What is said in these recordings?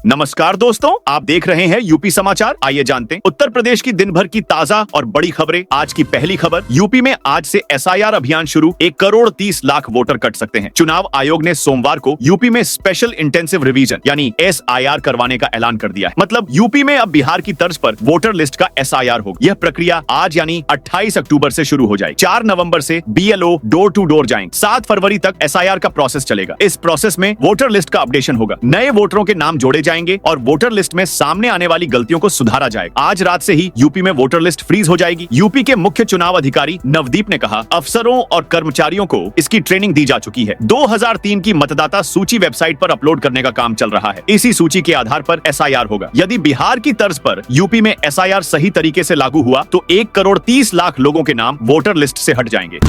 नमस्कार दोस्तों, आप देख रहे हैं यूपी समाचार। आइए जानते हैं उत्तर प्रदेश की दिन भर की ताजा और बड़ी खबरें। आज की पहली खबर, यूपी में आज से एसआईआर अभियान शुरू। 1,30,00,000 वोटर कट सकते हैं। चुनाव आयोग ने सोमवार को यूपी में स्पेशल इंटेंसिव रिवीजन यानी एसआईआर करवाने का ऐलान कर दिया है। मतलब यूपी में अब बिहार की तर्ज पर वोटर लिस्ट का एसआईआर होगा। यह प्रक्रिया आज यानी 28 अक्टूबर से शुरू हो जाएगी। 4 नवंबर से बीएलओ डोर टू डोर जाएंगे। 7 फरवरी तक एसआईआर का प्रोसेस चलेगा। इस प्रोसेस में वोटर लिस्ट का अपडेशन होगा, नए वोटरों के नाम जोड़े जाएंगे और वोटर लिस्ट में सामने आने वाली गलतियों को सुधारा जाएगा। आज रात से ही यूपी में वोटर लिस्ट फ्रीज हो जाएगी। यूपी के मुख्य चुनाव अधिकारी नवदीप ने कहा, अफसरों और कर्मचारियों को इसकी ट्रेनिंग दी जा चुकी है। 2003 की मतदाता सूची वेबसाइट पर अपलोड करने का काम चल रहा है। इसी सूची के आधार पर एसआईआर होगा। यदि बिहार की तर्ज पर यूपी में एसआईआर सही तरीके से लागू हुआ तो 1,30,00,000 लोगों के नाम वोटर लिस्ट से हट जाएंगे।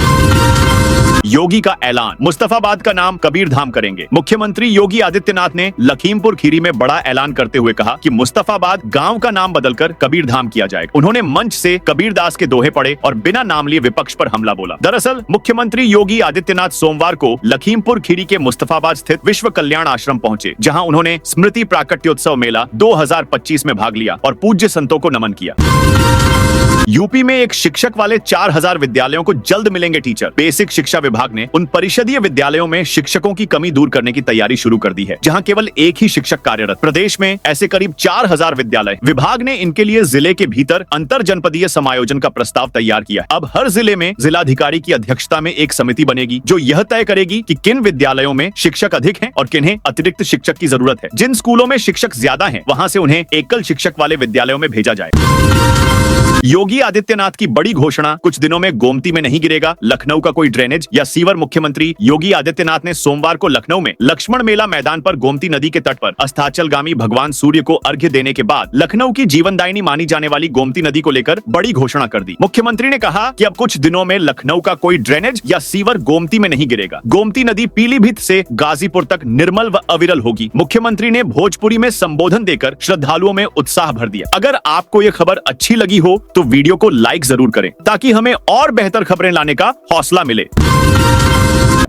योगी का ऐलान, मुस्तफाबाद का नाम कबीरधाम करेंगे। मुख्यमंत्री योगी आदित्यनाथ ने लखीमपुर खीरी में बड़ा ऐलान करते हुए कहा कि मुस्तफाबाद गांव का नाम बदलकर कबीरधाम किया जाएगा। उन्होंने मंच से कबीरदास के दोहे पढ़े और बिना नाम लिए विपक्ष पर हमला बोला। दरअसल मुख्यमंत्री योगी आदित्यनाथ सोमवार को लखीमपुर खीरी के मुस्तफाबाद स्थित विश्व कल्याण आश्रम पहुंचे, जहां उन्होंने स्मृति प्राकट्योत्सव मेला 2025 में भाग लिया और पूज्य संतों को नमन किया। यूपी में एक शिक्षक वाले 4,000 विद्यालयों को जल्द मिलेंगे टीचर। बेसिक शिक्षा विभाग ने उन परिषदीय विद्यालयों में शिक्षकों की कमी दूर करने की तैयारी शुरू कर दी है, जहां केवल एक ही शिक्षक कार्यरत। प्रदेश में ऐसे करीब 4,000 विद्यालय। विभाग ने इनके लिए जिले के भीतर अंतर जनपदीय समायोजन का प्रस्ताव तैयार किया। अब हर जिले में जिलाधिकारी की अध्यक्षता में एक समिति बनेगी जो यह तय करेगी कि किन विद्यालयों में शिक्षक अधिक हैं और किन्हें अतिरिक्त शिक्षक की जरूरत है। जिन स्कूलों में शिक्षक ज्यादा हैं, वहां से उन्हें एकल शिक्षक वाले विद्यालयों में भेजा जाए। योगी आदित्यनाथ की बड़ी घोषणा, कुछ दिनों में गोमती में नहीं गिरेगा लखनऊ का कोई ड्रेनेज या सीवर। मुख्यमंत्री योगी आदित्यनाथ ने सोमवार को लखनऊ में लक्ष्मण मेला मैदान पर गोमती नदी के तट पर अस्ताचलगामी भगवान सूर्य को अर्घ्य देने के बाद लखनऊ की जीवनदायिनी मानी जाने वाली गोमती नदी को लेकर बड़ी घोषणा कर दी। मुख्यमंत्री ने कहा कि अब कुछ दिनों में लखनऊ का कोई ड्रेनेज या सीवर गोमती में नहीं गिरेगा। गोमती नदी पीलीभीत से गाजीपुर तक निर्मल व अविरल होगी। मुख्यमंत्री ने भोजपुरी में संबोधन देकर श्रद्धालुओं में उत्साह भर दिया। अगर आपको ये खबर अच्छी लगी हो तो वीडियो को लाइक जरूर करें ताकि हमें और बेहतर खबरें लाने का हौसला मिले।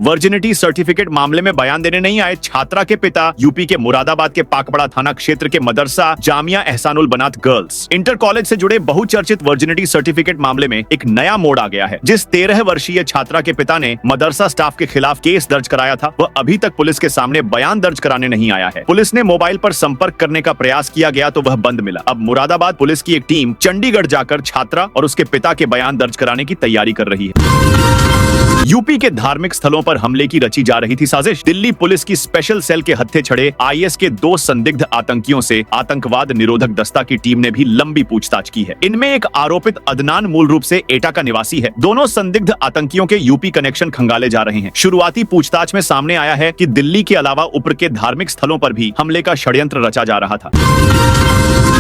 वर्जिनिटी सर्टिफिकेट मामले में बयान देने नहीं आए छात्रा के पिता। यूपी के मुरादाबाद के पाकबड़ा थाना क्षेत्र के मदरसा जामिया एहसानुल बनात गर्ल्स इंटर कॉलेज से जुड़े बहुचर्चित वर्जिनिटी सर्टिफिकेट मामले में एक नया मोड़ आ गया है। जिस 13 वर्षीय छात्रा के पिता ने मदरसा स्टाफ के खिलाफ केस दर्ज कराया था, वह अभी तक पुलिस के सामने बयान दर्ज कराने नहीं आया है। पुलिस ने मोबाइल पर संपर्क करने का प्रयास किया गया तो वह बंद मिला। अब मुरादाबाद पुलिस की एक टीम चंडीगढ़ जाकर छात्रा और उसके पिता के बयान दर्ज कराने की तैयारी कर रही है। यूपी के धार्मिक स्थलों पर हमले की रची जा रही थी साजिश। दिल्ली पुलिस की स्पेशल सेल के हत्थे चढ़े आईएस के 2 संदिग्ध आतंकियों से आतंकवाद निरोधक दस्ता की टीम ने भी लंबी पूछताछ की है। इनमें एक आरोपित अदनान मूल रूप से एटा का निवासी है। दोनों संदिग्ध आतंकियों के यूपी कनेक्शन खंगाले जा रहे हैं। शुरुआती पूछताछ में सामने आया है कि दिल्ली के अलावा ऊपर के धार्मिक स्थलों पर भी हमले का षड्यंत्र रचा जा रहा था।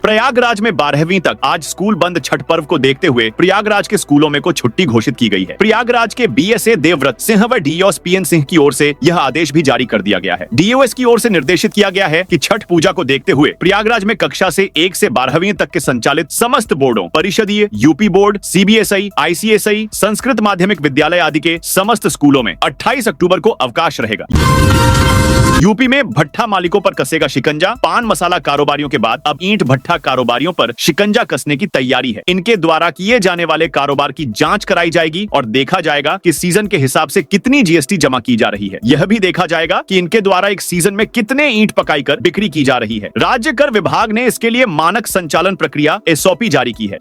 प्रयागराज में 12वीं तक आज स्कूल बंद। छठ पर्व को देखते हुए प्रयागराज के स्कूलों में को छुट्टी घोषित की गई है। प्रयागराज के बीएसए देवव्रत सिंह व डीओएस पीएन सिंह की ओर से यह आदेश भी जारी कर दिया गया है। डीओएस की ओर से निर्देशित किया गया है कि छठ पूजा को देखते हुए प्रयागराज में कक्षा से 1 से 12वीं तक के संचालित समस्त बोर्डों, परिषदीय, UP board, CBSE, ICSE, Sanskrit माध्यमिक विद्यालय आदि के समस्त स्कूलों में 28 अक्टूबर को अवकाश रहेगा। यूपी में भट्ठा मालिकों पर कसेगा शिकंजा। पान मसाला कारोबारियों के बाद अब ईंट भट्ठा कारोबारियों पर शिकंजा कसने की तैयारी है। इनके द्वारा किए जाने वाले कारोबार की जांच कराई जाएगी और देखा जाएगा कि सीजन के हिसाब से कितनी जीएसटी जमा की जा रही है। यह भी देखा जाएगा कि इनके द्वारा एक सीजन में कितने ईंट पकाई कर बिक्री की जा रही है। राज्य कर विभाग ने इसके लिए मानक संचालन प्रक्रिया एसओपी जारी की है।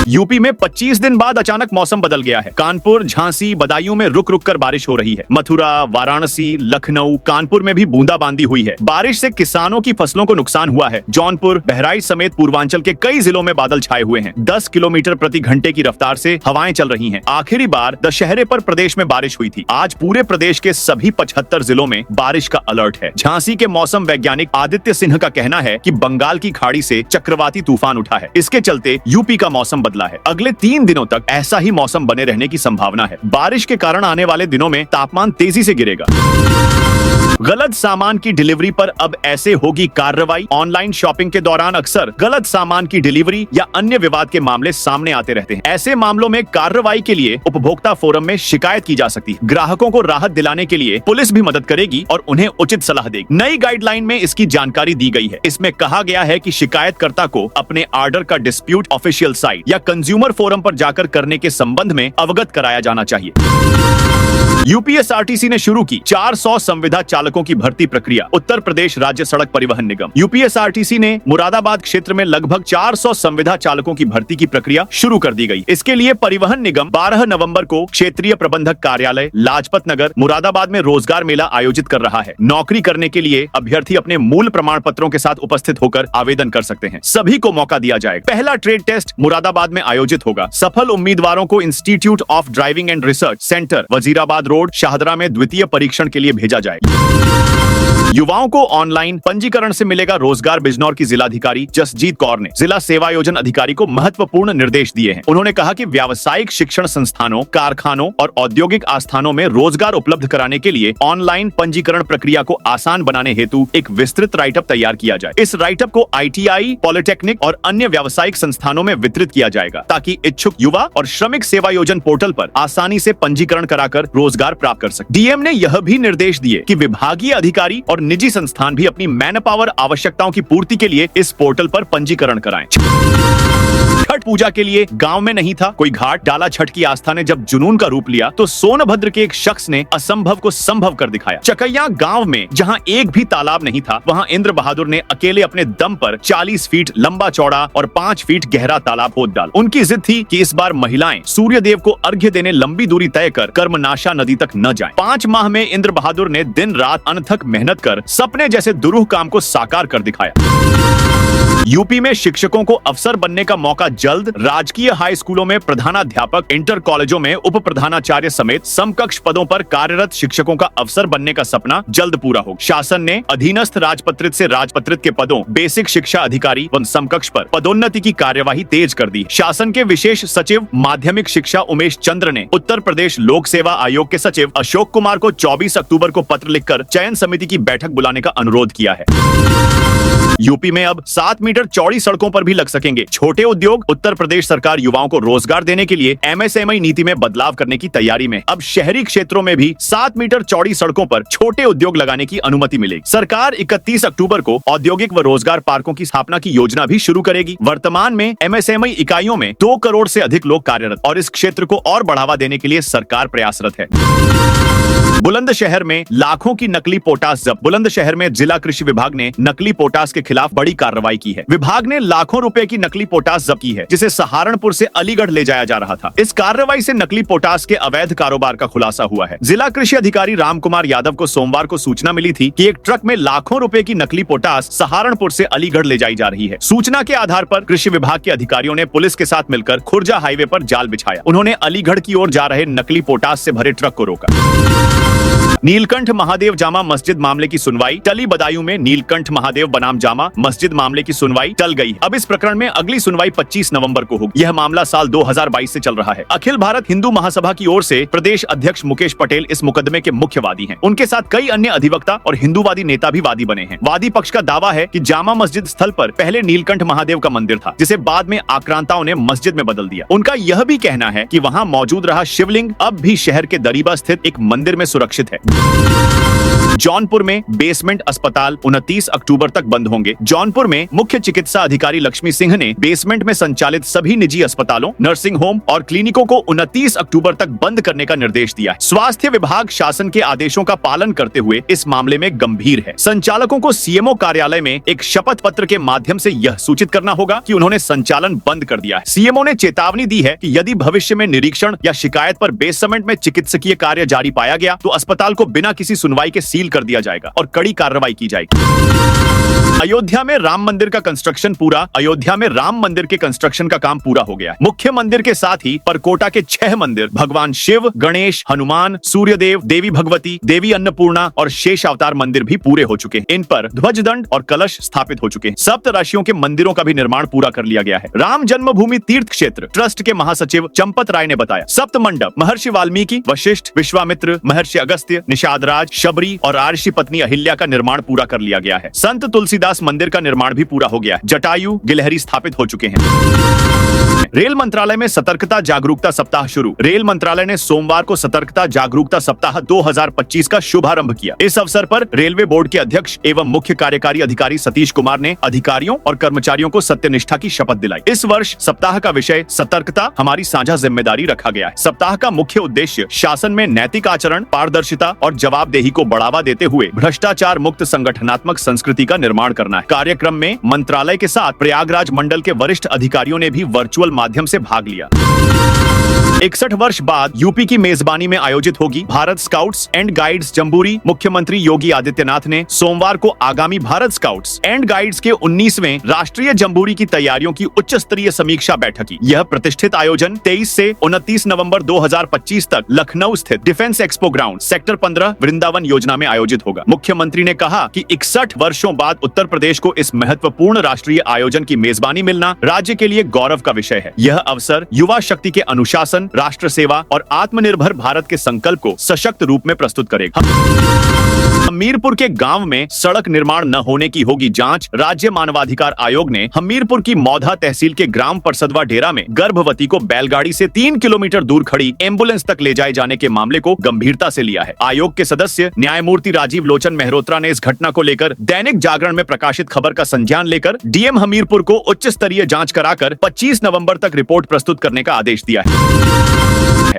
यूपी में 25 दिन बाद अचानक मौसम बदल गया है। कानपुर, झांसी, बदायूं में रुक रुक कर बारिश हो रही है। मथुरा, वाराणसी, लखनऊ, कानपुर में भी बूंदाबांदी हुई है। बारिश से किसानों की फसलों को नुकसान हुआ है। जौनपुर, बहराइच समेत पूर्वांचल के कई जिलों में बादल छाए हुए हैं। 10 किलोमीटर प्रति घंटे की रफ्तार से हवाएं चल रही हैं। आखिरी बार दशहरे पर प्रदेश में बारिश हुई थी। आज पूरे प्रदेश के सभी 75 जिलों में बारिश का अलर्ट है। झांसी के मौसम वैज्ञानिक आदित्य सिंह का कहना है कि बंगाल की खाड़ी से चक्रवाती तूफान उठा है। इसके चलते यूपी का मौसम बदला है। अगले 3 दिनों तक ऐसा ही मौसम बने रहने की संभावना है। बारिश के कारण आने वाले दिनों में तापमान तेजी से गिरेगा। गलत सामान की डिलीवरी पर अब ऐसे होगी कार्रवाई। ऑनलाइन शॉपिंग के दौरान अक्सर गलत सामान की डिलीवरी या अन्य विवाद के मामले सामने आते रहते हैं। ऐसे मामलों में कार्रवाई के लिए उपभोक्ता फोरम में शिकायत की जा सकती है। ग्राहकों को राहत दिलाने के लिए पुलिस भी मदद करेगी और उन्हें उचित सलाह देगी। नई गाइडलाइन में इसकी जानकारी दी गई है। इसमें कहा गया है कि शिकायतकर्ता को अपने ऑर्डर का डिस्प्यूट ऑफिशियल साइट या कंज्यूमर फोरम पर जाकर करने के संबंध में अवगत कराया जाना चाहिए। यूपीएसआरटीसी ने शुरू की 400 संविदा चालकों की भर्ती प्रक्रिया। उत्तर प्रदेश राज्य सड़क परिवहन निगम यूपीएसआरटीसी ने मुरादाबाद क्षेत्र में लगभग 400 संविदा चालकों की भर्ती की प्रक्रिया शुरू कर दी गई। इसके लिए परिवहन निगम 12 नवंबर को क्षेत्रीय प्रबंधक कार्यालय लाजपत नगर मुरादाबाद में रोजगार मेला आयोजित कर रहा है। नौकरी करने के लिए अभ्यर्थी अपने मूल प्रमाण पत्रों के साथ उपस्थित होकर आवेदन कर सकते हैं। सभी को मौका दिया जाएगा। पहला ट्रेड टेस्ट मुरादाबाद में आयोजित होगा। सफल उम्मीदवारों को institute of driving and research centre Wazirabad road Shahdara में द्वितीय परीक्षण के लिए भेजा जाएगा। युवाओं को ऑनलाइन पंजीकरण से मिलेगा रोजगार। बिजनौर की जिलाधिकारी जसजीत कौर ने जिला सेवायोजन अधिकारी को महत्वपूर्ण निर्देश दिए हैं। उन्होंने कहा कि व्यावसायिक शिक्षण संस्थानों, कारखानों और औद्योगिक आस्थानों में रोजगार उपलब्ध कराने के लिए ऑनलाइन पंजीकरण प्रक्रिया को आसान बनाने हेतु एक विस्तृत राइटअप तैयार किया जाए। इस राइटअप को ITI, पॉलिटेक्निक और अन्य व्यावसायिक संस्थानों में वितरित किया जाएगा ताकि इच्छुक युवा और श्रमिक सेवायोजन पोर्टल पर आसानी से पंजीकरण कराकर रोजगार प्राप्त कर सके। डीएम ने यह भी निर्देश दिए कि विभागीय अधिकारी और निजी संस्थान भी अपनी मैन पावर आवश्यकताओं की पूर्ति के लिए इस पोर्टल पर पंजीकरण कराएं। छठ पूजा के लिए गांव में नहीं था कोई घाट। डाला छठ की आस्था ने जब जुनून का रूप लिया तो सोनभद्र के एक शख्स ने असंभव को संभव कर दिखाया। चकैया गांव में जहां एक भी तालाब नहीं था, वहां इंद्र बहादुर ने अकेले अपने दम पर 40 फीट लंबा चौड़ा और 5 फीट गहरा तालाब खोद डाला। उनकी जिद थी कि इस बार महिलाएं सूर्य देव को अर्घ्य देने लंबी दूरी तय कर कर्मनाशा नदी तक न जाएं। 5 माह में इंद्र बहादुर ने दिन रात अनथक मेहनत कर सपने जैसे दुरूह काम को साकार कर दिखाया। यूपी में शिक्षकों को अफसर बनने का मौका जल्द। राजकीय हाई स्कूलों में प्रधानाध्यापक, इंटर कॉलेजों में उप प्रधानाचार्य समेत समकक्ष पदों पर कार्यरत शिक्षकों का अफसर बनने का सपना जल्द पूरा होगा। शासन ने अधीनस्थ राजपत्रित से राजपत्रित के पदों, बेसिक शिक्षा अधिकारी व समकक्ष पर पदोन्नति की कार्यवाही तेज कर दी। शासन के विशेष सचिव माध्यमिक शिक्षा उमेश चंद्र ने उत्तर प्रदेश लोक सेवा आयोग के सचिव अशोक कुमार को 24 अक्टूबर को पत्र लिखकर चयन समिति की बैठक बुलाने का अनुरोध किया है। यूपी में अब 7 मीटर चौड़ी सड़कों पर भी लग सकेंगे छोटे उद्योग। उत्तर प्रदेश सरकार युवाओं को रोजगार देने के लिए MSME नीति में बदलाव करने की तैयारी में। अब शहरी क्षेत्रों में भी 7 मीटर चौड़ी सड़कों पर छोटे उद्योग लगाने की अनुमति मिलेगी। सरकार 31 अक्टूबर को औद्योगिक व रोजगार पार्कों की स्थापना की योजना भी शुरू करेगी। वर्तमान में MSME इकाइयों में 2 करोड़ से अधिक लोग कार्यरत और इस क्षेत्र को और बढ़ावा देने के लिए सरकार प्रयासरत है। बुलंदशहर में लाखों की नकली पोटास जब्त। बुलंदशहर में जिला कृषि विभाग ने नकली पोटास के खिलाफ बड़ी कार्रवाई की है। विभाग ने लाखों रुपए की नकली पोटास जब्त की है जिसे सहारनपुर से अलीगढ़ ले जाया जा रहा था। इस कार्रवाई से नकली पोटास के अवैध कारोबार का खुलासा हुआ है। जिला कृषि अधिकारी राम कुमार यादव को सोमवार को सूचना मिली थी कि एक ट्रक में लाखों रुपए की नकली पोटास सहारनपुर से अलीगढ़ ले जाई जा रही है। सूचना के आधार पर कृषि विभाग के अधिकारियों ने पुलिस के साथ मिलकर खुर्जा हाईवे पर जाल बिछाया। उन्होंने अलीगढ़ की ओर जा रहे नकली पोटास से भरे ट्रक को रोका। नीलकंठ महादेव जामा मस्जिद मामले की सुनवाई टली। बदायूं में नीलकंठ महादेव बनाम जामा मस्जिद मामले की सुनवाई टल गई। अब इस प्रकरण में अगली सुनवाई 25 नवंबर को होगी। यह मामला साल 2022 से चल रहा है। अखिल भारत हिंदू महासभा की ओर से प्रदेश अध्यक्ष मुकेश पटेल इस मुकदमे के मुख्य वादी हैं। उनके साथ कई अन्य अधिवक्ता और हिंदूवादी नेता भी वादी बने हैं। वादी पक्ष का दावा है कि जामा मस्जिद स्थल पर पहले नीलकंठ महादेव का मंदिर था, जिसे बाद में आक्रांताओं ने मस्जिद में बदल दिया। उनका यह भी कहना है कि वहां मौजूद रहा शिवलिंग अब भी शहर के दरीबा स्थित एक मंदिर में सुरक्षित है। जौनपुर में बेसमेंट अस्पताल 29 अक्टूबर तक बंद होंगे। जौनपुर में मुख्य चिकित्सा अधिकारी लक्ष्मी सिंह ने बेसमेंट में संचालित सभी निजी अस्पतालों, नर्सिंग होम और क्लिनिकों को 29 अक्टूबर तक बंद करने का निर्देश दिया है। स्वास्थ्य विभाग शासन के आदेशों का पालन करते हुए इस मामले में गंभीर है। संचालकों को सीएमओ कार्यालय में एक शपथ पत्र के माध्यम से यह सूचित करना होगा कि उन्होंने संचालन बंद कर दिया है। सीएमओ ने चेतावनी दी है कि यदि भविष्य में निरीक्षण या शिकायत पर बेसमेंट में चिकित्सकीय कार्य जारी पाया गया तो अस्पताल को बिना किसी सुनवाई के सील कर दिया जाएगा और कड़ी कार्रवाई की जाएगी। अयोध्या में राम मंदिर का कंस्ट्रक्शन पूरा। अयोध्या में राम मंदिर के कंस्ट्रक्शन का काम पूरा हो गया है। मुख्य मंदिर के साथ ही परकोटा के 6 मंदिर भगवान शिव, गणेश, हनुमान, सूर्यदेव, देवी भगवती, देवी अन्नपूर्णा और शेष अवतार मंदिर भी पूरे हो चुके हैं। इन पर ध्वज दंड और कलश स्थापित हो चुके हैं। सप्त ऋषियों के मंदिरों का भी निर्माण पूरा कर लिया गया है। राम जन्मभूमि तीर्थ क्षेत्र ट्रस्ट के महासचिव चंपत राय ने बताया, सप्त मंडप महर्षि वाल्मीकि, वशिष्ठ, विश्वामित्र, महर्षि अगस्त्य, निषादराज, शबरी और आर्षि पत्नी अहिल्या का निर्माण पूरा कर लिया गया है। संत तुलसीदास मंदिर का निर्माण भी पूरा हो गया है। जटायु, गिलहरी स्थापित हो चुके हैं। रेल मंत्रालय में सतर्कता जागरूकता सप्ताह शुरू। रेल मंत्रालय ने सोमवार को सतर्कता जागरूकता सप्ताह 2025 का शुभारंभ किया। इस अवसर पर रेलवे बोर्ड के अध्यक्ष एवं मुख्य कार्यकारी अधिकारी सतीश कुमार ने अधिकारियों और कर्मचारियों को सत्यनिष्ठा की शपथ दिलाई। इस वर्ष सप्ताह का विषय सतर्कता हमारी साझा जिम्मेदारी रखा गया है। सप्ताह का मुख्य उद्देश्य शासन में नैतिक आचरण, पारदर्शिता और जवाबदेही को बढ़ावा देते हुए भ्रष्टाचार मुक्त संगठनात्मक संस्कृति का निर्माण करना है। कार्यक्रम में मंत्रालय के साथ प्रयागराज मंडल के वरिष्ठ अधिकारियों ने भी वर्चुअल माध्यम से भाग लिया। 61 वर्ष बाद यूपी की मेजबानी में आयोजित होगी Bharat scouts and guides jamboree. मुख्यमंत्री योगी आदित्यनाथ ने सोमवार को आगामी भारत स्काउट्स एंड गाइड्स के 19वें राष्ट्रीय जम्बूरी की तैयारियों की उच्च स्तरीय समीक्षा बैठक की। यह प्रतिष्ठित आयोजन 23 से 29 नवंबर 2025 तक लखनऊ स्थित defence expo ground sector 15 Vrindavan योजना में आयोजित होगा। मुख्यमंत्री ने कहा कि 61 वर्षों बाद उत्तर प्रदेश को इस महत्वपूर्ण राष्ट्रीय आयोजन की मेजबानी मिलना राज्य के लिए गौरव का विषय है। यह अवसर युवा शक्ति के अनुशासन, राष्ट्र सेवा और आत्मनिर्भर भारत के संकल्प को सशक्त रूप में प्रस्तुत करेगा। हमीरपुर के गांव में सड़क निर्माण न होने की होगी जांच। राज्य मानवाधिकार आयोग ने हमीरपुर की मौधा तहसील के ग्राम परसदवा डेरा में गर्भवती को बैलगाड़ी से 3 किलोमीटर दूर खड़ी एम्बुलेंस तक ले जाए जाने के मामले को गंभीरता से लिया है। आयोग के सदस्य न्यायमूर्ति राजीव लोचन मेहरोत्रा ने इस घटना को लेकर दैनिक जागरण में प्रकाशित खबर का संज्ञान लेकर डीएम हमीरपुर को उच्च स्तरीय जांच कराकर 25 नवंबर तक रिपोर्ट प्रस्तुत करने का आदेश दिया है।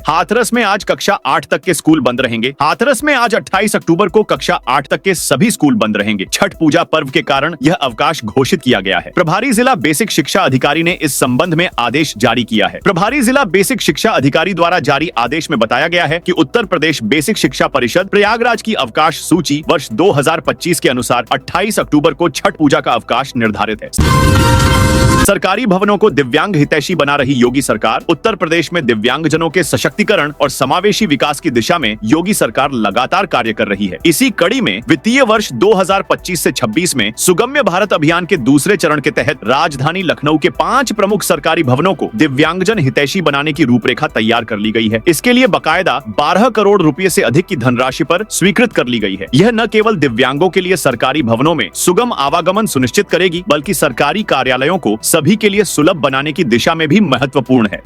हाथरस में आज कक्षा 8 तक के स्कूल बंद रहेंगे। हाथरस में आज 28 अक्टूबर को कक्षा 8 तक के सभी स्कूल बंद रहेंगे। छठ पूजा पर्व के कारण यह अवकाश घोषित किया गया है। प्रभारी जिला बेसिक शिक्षा अधिकारी ने इस संबंध में आदेश जारी किया है। प्रभारी जिला बेसिक शिक्षा अधिकारी द्वारा जारी आदेश में बताया गया है कि उत्तर प्रदेश बेसिक शिक्षा परिषद प्रयागराज की अवकाश सूची वर्ष 2025 के अनुसार 28 अक्टूबर को छठ पूजा का अवकाश निर्धारित है। सरकारी भवनों को दिव्यांग हितैषी बना रही योगी सरकार। उत्तर प्रदेश में दिव्यांगजनों के सशक्तिकरण और समावेशी विकास की दिशा में योगी सरकार लगातार कार्य कर रही है। इसी कड़ी में वित्तीय वर्ष 2025 से 26 में सुगम्य भारत अभियान के दूसरे चरण के तहत राजधानी लखनऊ के 5 प्रमुख सरकारी भवनों को दिव्यांगजन हितैषी बनाने की रूपरेखा तैयार कर ली गई है। इसके लिए बकायदा 12 करोड़ रुपए से अधिक की धनराशि पर स्वीकृत कर ली गई है। यह न केवल दिव्यांगों के लिए सरकारी भवनों में सुगम आवागमन सुनिश्चित करेगी, बल्कि सरकारी कार्यालयों को सभी के लिए सुलभ बनाने की दिशा में भी महत्वपूर्ण है।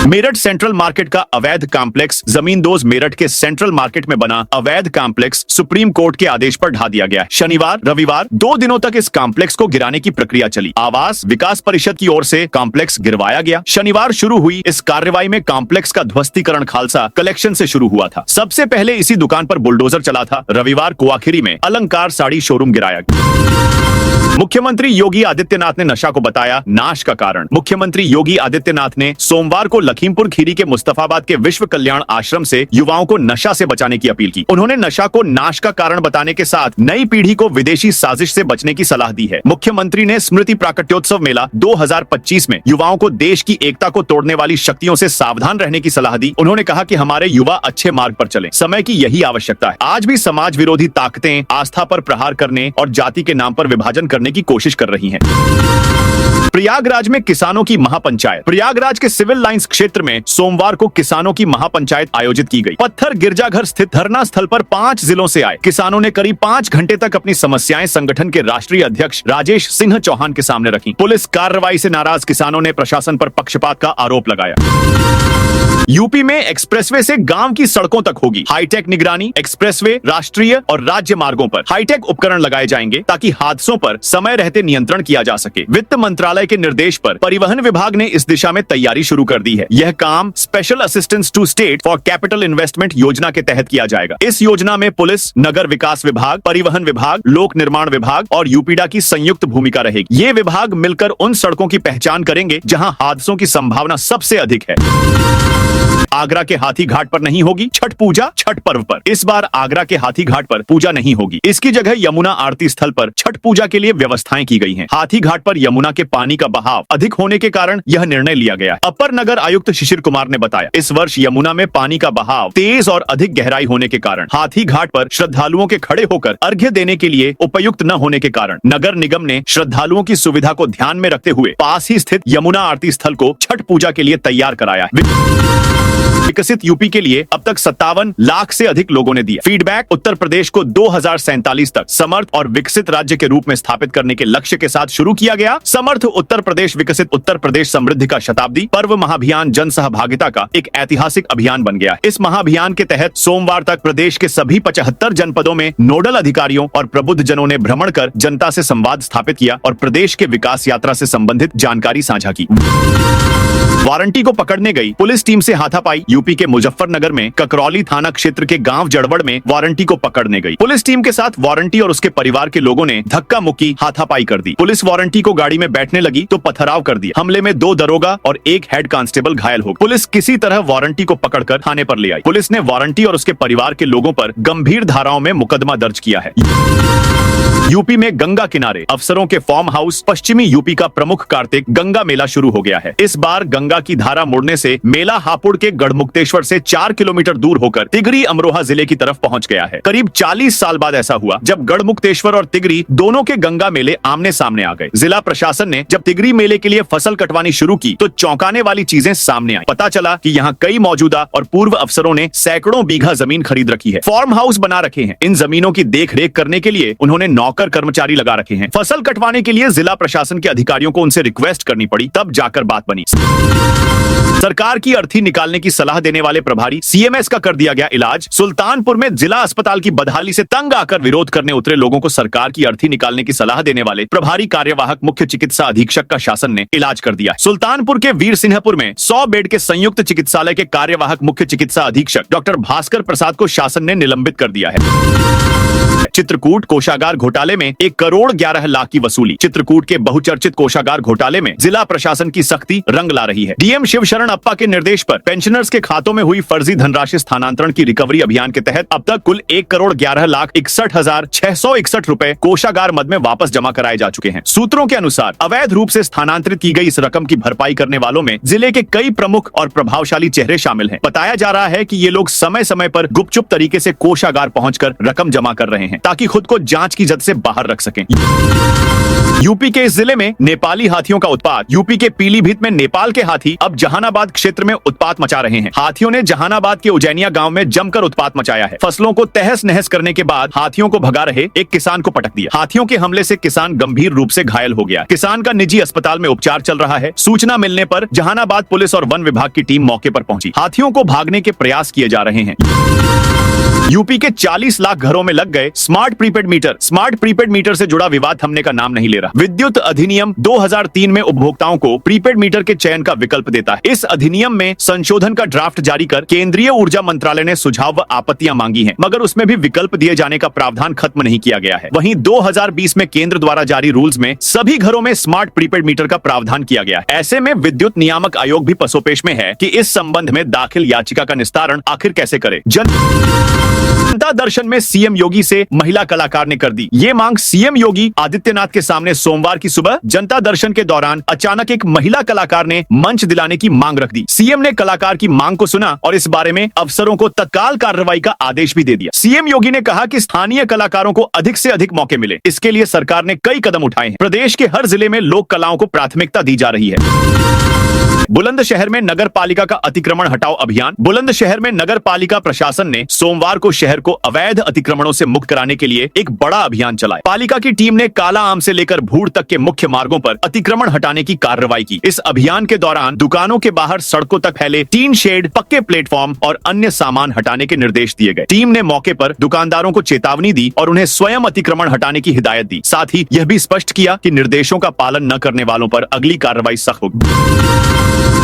मेरठ सेंट्रल मार्केट का अवैध कॉम्प्लेक्स जमींदोज मेरठ के सेंट्रल मार्केट में बना अवैध कॉम्प्लेक्स सुप्रीम कोर्ट के आदेश पर ढा दिया गया। शनिवार रविवार 2 दिनों तक इस कॉम्प्लेक्स को गिराने की प्रक्रिया चली। आवास विकास परिषद की ओर से कॉम्प्लेक्स गिरवाया गया। शनिवार शुरू हुई इस कार्रवाई में कॉम्प्लेक्स का ध्वस्तीकरण खालसा कलेक्शन से शुरू हुआ था। सबसे पहले इसी दुकान पर बुलडोजर चला था। रविवार कुआखिरी में अलंकार साड़ी शोरूम गिराया गया। मुख्यमंत्री योगी आदित्यनाथ ने नशा को बताया नाश का कारण। मुख्यमंत्री योगी आदित्यनाथ ने सोमवार को लखीमपुर खीरी के मुस्तफाबाद के विश्व कल्याण आश्रम से युवाओं को नशा से बचाने की अपील की। उन्होंने नशा को नाश का कारण बताने के साथ नई पीढ़ी को विदेशी साजिश से बचने की सलाह दी है। मुख्यमंत्री ने स्मृति प्राकट्योत्सव मेला 2025 में युवाओं को देश की एकता को तोड़ने वाली शक्तियों से सावधान रहने की सलाह दी। उन्होंने कहा कि हमारे युवा अच्छे मार्ग पर चले, समय की यही आवश्यकता है। आज भी समाज विरोधी ताकतें आस्था पर प्रहार करने और जाति के नाम पर विभाजन करने की कोशिश कर रही हैं। प्रयागराज में किसानों की महापंचायत। प्रयागराज के सिविल लाइंस क्षेत्र में सोमवार को किसानों की महापंचायत आयोजित की गई। पत्थर गिरजाघर स्थित धरना स्थल पर 5 जिलों से आए किसानों ने करीब 5 घंटे तक अपनी समस्याएं संगठन के राष्ट्रीय अध्यक्ष राजेश सिंह चौहान के सामने रखी। पुलिस कार्रवाई से नाराज किसानों ने प्रशासन पर पक्षपात का आरोप लगाया। यूपी में एक्सप्रेसवे से गांव की सड़कों तक होगी हाईटेक निगरानी। एक्सप्रेसवे, राष्ट्रीय और राज्य मार्गों पर हाईटेक उपकरण लगाए जाएंगे ताकि हादसों पर समय रहते नियंत्रण किया जा सके। वित्त मंत्रालय मंत्रालय के निर्देश पर परिवहन विभाग ने इस दिशा में तैयारी शुरू कर दी है। यह काम special assistance to state for capital investment योजना के तहत किया जाएगा। इस योजना में पुलिस, नगर विकास विभाग, परिवहन विभाग, लोक निर्माण विभाग और यूपीडा की संयुक्त भूमिका रहेगी। ये विभाग मिलकर उन सड़कों की पहचान करेंगे जहां हादसों की संभावना सबसे अधिक है। आगरा के हाथी घाट पर नहीं होगी छठ पूजा। छठ पर्व पर इस बार आगरा के हाथी घाट पर पूजा नहीं होगी। इसकी जगह यमुना आरती स्थल पर छठ पूजा के लिए व्यवस्थाएं की गई हैं। हाथी घाट पर यमुना के पानी का बहाव अधिक होने के कारण यह निर्णय लिया गया है। अपर नगर आयुक्त शिशिर कुमार ने बताया, इस वर्ष यमुना में पानी का बहाव तेज और अधिक गहराई होने के कारण हाथी घाट पर श्रद्धालुओं के खड़े होकर अर्घ्य देने के लिए उपयुक्त न होने के कारण नगर निगम ने श्रद्धालुओं की सुविधा को ध्यान में रखते हुए पास ही स्थित यमुना आरती स्थल को छठ पूजा के लिए तैयार कराया है। विकसित यूपी के लिए अब तक 57 लाख से अधिक लोगों ने दिया फीडबैक। उत्तर प्रदेश को 2047 तक समर्थ और विकसित राज्य के रूप में स्थापित करने के लक्ष्य के साथ शुरू किया गया समर्थ उत्तर प्रदेश विकसित उत्तर प्रदेश समृद्धि का शताब्दी पर्व महाअभियान जन सहभागिता का एक ऐतिहासिक अभियान बन गया। इस महाअभियान के तहत सोमवार तक प्रदेश के सभी 75 जनपदों में नोडल अधिकारियों और प्रबुद्ध जनों ने भ्रमण कर जनता से संवाद स्थापित किया और प्रदेश के विकास यात्रा से संबंधित जानकारी साझा की। वारंटी को पकड़ने गई पुलिस टीम से हाथापाई। यूपी के मुजफ्फरनगर में ककरौली थाना क्षेत्र के गांव जड़वड़ में वारंटी को पकड़ने गई पुलिस टीम के साथ वारंटी और उसके परिवार के लोगों ने धक्का मुक्की हाथापाई कर दी। पुलिस वारंटी को गाड़ी में बैठने लगी तो पथराव कर दिया। हमले में 2 दरोगा और 1 हेड कांस्टेबल घायल हो गए। पुलिस किसी तरह वारंटी को पकड़कर थाने पर ले आई। पुलिस ने वारंटी और उसके परिवार के लोगों पर गंभीर धाराओं में मुकदमा दर्ज किया है। यूपी में गंगा किनारे अफसरों के फार्म हाउस। पश्चिमी यूपी का प्रमुख कार्तिक गंगा मेला शुरू हो गया है। इस बार गंगा की धारा मुड़ने से मेला हापुड़ के गढ़मुक्तेश्वर से 4 किलोमीटर दूर होकर तिगरी अमरोहा जिले की तरफ पहुंच गया है। करीब 40 साल बाद ऐसा हुआ जब गढ़मुक्तेश्वर और तिगरी दोनों के गंगा मेले आमने सामने आ गए। जिला प्रशासन ने जब तिगरी मेले के लिए फसल कटवानी शुरू की तो चौंकाने वाली चीजें सामने आई। पता चला कि यहाँ कई मौजूदा और पूर्व अफसरों ने सैकड़ों बीघा जमीन खरीद रखी है, फार्म हाउस बना रखे हैं। इन जमीनों की देख रेख करने के लिए उन्होंने नौकर कर्मचारी लगा रखे हैं। फसल कटवाने के लिए जिला प्रशासन के अधिकारियों को उनसे रिक्वेस्ट करनी पड़ी, तब जाकर बात बनी। सरकार की अर्थी निकालने की सलाह देने वाले प्रभारी सीएमएस का कर दिया गया इलाज। सुल्तानपुर में जिला अस्पताल की बदहाली से तंग आकर विरोध करने उतरे लोगों को सरकार की अर्थी निकालने की सलाह देने वाले प्रभारी कार्यवाहक मुख्य चिकित्सा अधीक्षक का शासन ने इलाज कर दिया। सुल्तानपुर के वीर सिंहपुर में 100 बेड के संयुक्त चिकित्सालय के कार्यवाहक मुख्य चिकित्सा अधीक्षक डॉक्टर भास्कर प्रसाद को शासन ने निलंबित कर दिया है। चित्रकूट कोषागार घोटाले में 1 करोड़ 11 लाख की वसूली। चित्रकूट के बहुचर्चित कोषागार घोटाले में जिला प्रशासन की सख्ती रंग ला रही है। डीएम शिवशरण अप्पा के निर्देश पर पेंशनर्स के खातों में हुई फर्जी धनराशि स्थानांतरण की रिकवरी अभियान के तहत अब तक कुल 1 करोड़ 11 लाख 61,661 रुपए कोषागार मद में वापस जमा कराए जा चुके हैं। सूत्रों के अनुसार अवैध रूप से स्थानांतरित की गई इस रकम की भरपाई करने वालों में जिले के कई प्रमुख और प्रभावशाली चेहरे शामिल हैं। बताया जा रहा है कि ये लोग समय समय पर गुपचुप तरीके से कोषागार पहुंचकर रकम जमा कर रहे हैं ताकि खुद को जांच की जद से बाहर रख सकें। यूपी के इस जिले में नेपाली हाथियों का उत्पात। यूपी के पीलीभीत में नेपाल के हाथी अब जहानाबाद क्षेत्र में उत्पात मचा रहे हैं। हाथियों ने जहानाबाद के उजैनिया गांव में जमकर उत्पात मचाया है। फसलों को तहस नहस करने के बाद हाथियों को भगा रहे एक किसान को पटक दिया। हाथियों के हमले से किसान गंभीर रूप से घायल हो गया। किसान का निजी अस्पताल में उपचार चल रहा है। सूचना मिलने पर जहानाबाद पुलिस और वन विभाग की टीम मौके पर पहुंची। हाथियों को भागने के प्रयास किए जा रहे हैं। यूपी के 40 लाख घरों में लग गए smart prepaid meter. Smart prepaid meter से जुड़ा विवाद थमने का नाम नहीं ले रहा। विद्युत अधिनियम 2003 में उपभोक्ताओं को प्रीपेड मीटर के चयन का विकल्प देता है। इस अधिनियम में संशोधन का ड्राफ्ट जारी कर केंद्रीय ऊर्जा मंत्रालय ने सुझाव व आपत्तियां मांगी हैं, मगर उसमें भी विकल्प दिए जाने का प्रावधान खत्म नहीं किया गया है। वहीं 2020 में केंद्र द्वारा जारी रूल्स में सभी घरों में स्मार्ट प्रीपेड मीटर का प्रावधान किया गया है। ऐसे में विद्युत नियामक आयोग भी पसोपेश में है कि इस संबंध में दाखिल याचिका का निस्तारण आखिर कैसे करे। जनता दर्शन में सीएम योगी से महिला कलाकार ने कर दी ये मांग। सीएम योगी आदित्यनाथ के सामने सोमवार की सुबह जनता दर्शन के दौरान अचानक एक महिला कलाकार ने मंच दिलाने की मांग रख दी। सीएम ने कलाकार की मांग को सुना और इस बारे में अफसरों को तत्काल कार्रवाई का आदेश भी दे दिया। सीएम योगी ने कहा कि स्थानीय कलाकारों को अधिक से अधिक मौके मिले, इसके लिए सरकार ने कई कदम उठाए हैं। प्रदेश के हर जिले में लोक कलाओं को प्राथमिकता दी जा रही है। बुलंदशहर में नगर पालिका का अतिक्रमण हटाओ अभियान। बुलंदशहर में नगर पालिका प्रशासन ने सोमवार को को शहर को अवैध अतिक्रमणों से मुक्त कराने के लिए एक बड़ा अभियान चलाया। पालिका की टीम ने काला आम से लेकर भूड़ तक के मुख्य मार्गों पर अतिक्रमण हटाने की कार्रवाई की। इस अभियान के दौरान दुकानों के बाहर सड़कों तक फैले टीन शेड, पक्के प्लेटफॉर्म और अन्य सामान हटाने के निर्देश दिए गए। टीम ने मौके पर दुकानदारों को चेतावनी दी और उन्हें स्वयं अतिक्रमण हटाने की हिदायत दी। साथ ही यह भी स्पष्ट किया कि निर्देशों का पालन न करने वालों पर अगली कार्रवाई सख्त होगी।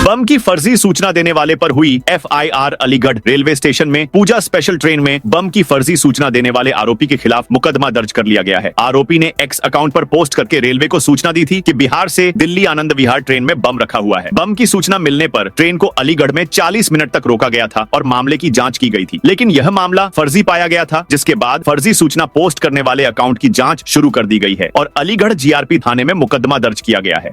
बम की फर्जी सूचना देने वाले पर हुई FIR। अलीगढ़ रेलवे स्टेशन में पूजा स्पेशल ट्रेन में बम की फर्जी सूचना देने वाले आरोपी के खिलाफ मुकदमा दर्ज कर लिया गया है। आरोपी ने X अकाउंट पर पोस्ट करके रेलवे को सूचना दी थी कि बिहार से दिल्ली आनंद विहार ट्रेन में बम रखा हुआ है। बम की सूचना मिलने पर ट्रेन को अलीगढ़ में 40 मिनट तक रोका गया था और मामले की जांच की गई थी, लेकिन यह मामला फर्जी पाया गया था, जिसके बाद फर्जी सूचना पोस्ट करने वाले अकाउंट की जांच शुरू कर दी गई है और अलीगढ़ GRP थाने में मुकदमा दर्ज किया गया है।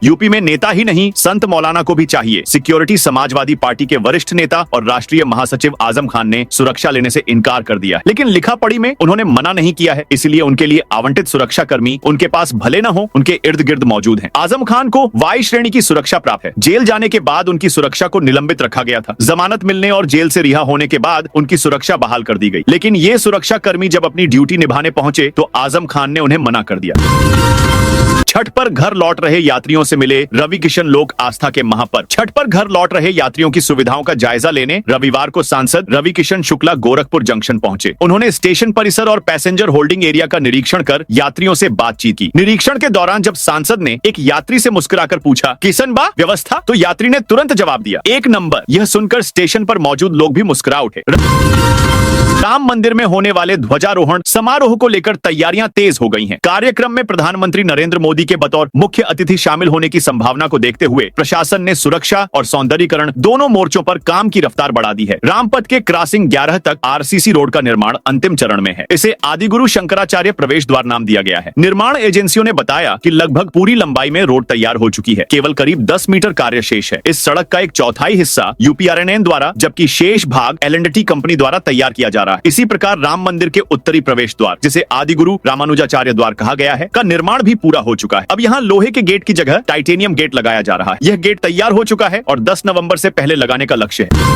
यूपी में नेता ही नहीं, संत मौलाना को भी चाहिए। सिक्योरिटी समाजवादी पार्टी के वरिष्ठ नेता और राष्ट्रीय महासचिव आजम खान ने सुरक्षा लेने से इनकार कर दिया, लेकिन लिखा पढ़ी में उन्होंने मना नहीं किया है। इसलिए उनके लिए आवंटित सुरक्षा कर्मी उनके पास भले न हो, उनके इर्द गिर्द मौजूद हैं। आजम खान को Y श्रेणी की सुरक्षा प्राप्त है। जेल जाने के बाद उनकी सुरक्षा को निलंबित रखा गया था। जमानत मिलने और जेल से रिहा होने के बाद उनकी सुरक्षा बहाल कर दी गई, लेकिन ये सुरक्षा कर्मी जब अपनी ड्यूटी निभाने पहुंचे तो आजम खान ने उन्हें मना कर दिया। छठ पर घर लौट रहे यात्रियों से मिले रवि किशन लोक आस्था के महापर्व। छठ पर घर लौट रहे यात्रियों की सुविधाओं का जायजा लेने रविवार को सांसद रवि किशन शुक्ला गोरखपुर जंक्शन पहुंचे। उन्होंने स्टेशन परिसर और पैसेंजर होल्डिंग एरिया का निरीक्षण कर यात्रियों से बातचीत की। निरीक्षण के दौरान जब सांसद ने एक यात्री से मुस्कुराकर पूछा, किशन बा व्यवस्था, तो यात्री ने तुरंत जवाब दिया, 1 नंबर। यह सुनकर स्टेशन पर मौजूद लोग भी मुस्कुरा उठे। राम मंदिर में होने वाले ध्वजारोहण समारोह को लेकर तैयारियां तेज हो गई हैं। कार्यक्रम में प्रधानमंत्री नरेंद्र मोदी के बतौर मुख्य अतिथि शामिल होने की संभावना को देखते हुए प्रशासन ने सुरक्षा और सौंदर्यीकरण दोनों मोर्चों पर काम की रफ्तार बढ़ा दी है। रामपथ के क्रॉसिंग 11 तक RCC रोड का निर्माण अंतिम चरण में है। इसे आदिगुरु शंकराचार्य प्रवेश द्वार नाम दिया गया है। निर्माण एजेंसियों ने बताया कि लगभग पूरी लंबाई में रोड तैयार हो चुकी है, केवल करीब 10 मीटर कार्य शेष है। इस सड़क का 1/4 हिस्सा UPRNN द्वारा, जबकि शेष भाग L&T कंपनी द्वारा तैयार किया जा रहा है। इसी प्रकार राम मंदिर के उत्तरी प्रवेश द्वार, जिसे आदिगुरु रामानुजाचार्य द्वार कहा गया है, का निर्माण भी पूरा हो चुका है। अब यहाँ लोहे के गेट की जगह टाइटेनियम गेट लगाया जा रहा है। यह गेट तैयार हो चुका है और 10 नवंबर से पहले लगाने का लक्ष्य है।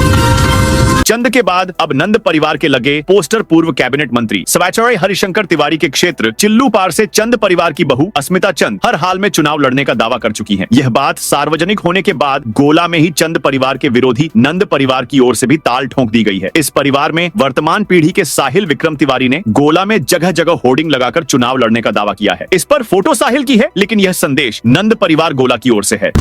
चंद के बाद अब नंद परिवार के लगे पोस्टर पूर्व कैबिनेट मंत्री सवैचौड़े हरिशंकर तिवारी के क्षेत्र चिल्लू पार से चंद परिवार की बहू अस्मिता चंद हर हाल में चुनाव लड़ने का दावा कर चुकी हैं। यह बात सार्वजनिक होने के बाद गोला में ही चंद परिवार के विरोधी नंद परिवार की ओर से भी ताल ठोक दी गई है। इस परिवार में वर्तमान पीढ़ी के साहिल विक्रम तिवारी ने गोला में जगह जगह होर्डिंग लगाकर चुनाव लड़ने का दावा किया है। इस पर फोटो साहिल की है, लेकिन यह संदेश नंद परिवार गोला की ओर से है।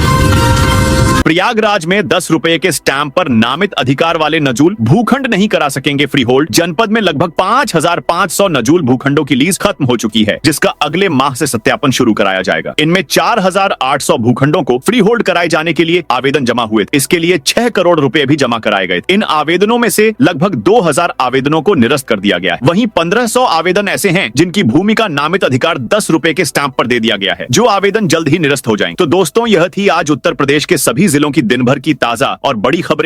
प्रयागराज में 10 रुपए के स्टैंप पर नामित अधिकार वाले नजूल भूखंड नहीं करा सकेंगे फ्री होल्ड। जनपद में लगभग 5500 नजूल भूखंडों की लीज खत्म हो चुकी है, जिसका अगले माह से सत्यापन शुरू कराया जाएगा। इनमें 4800 भूखंडों को फ्री होल्ड कराए जाने के लिए आवेदन जमा हुए। इसके लिए 6 करोड़ रुपए भी जमा कराए गए। इन आवेदनों में से लगभग 2000 आवेदनों को निरस्त कर दिया गया है। वहीं 1500 आवेदन ऐसे हैं जिनकी भूमि का नामित अधिकार 10 रुपए के स्टैंप पर दे दिया गया है, जो आवेदन जल्द ही निरस्त हो जाएंगे। तो दोस्तों, यह थी आज उत्तर प्रदेश के सभी जिलों की दिन भर की ताजा और बड़ी खबरें।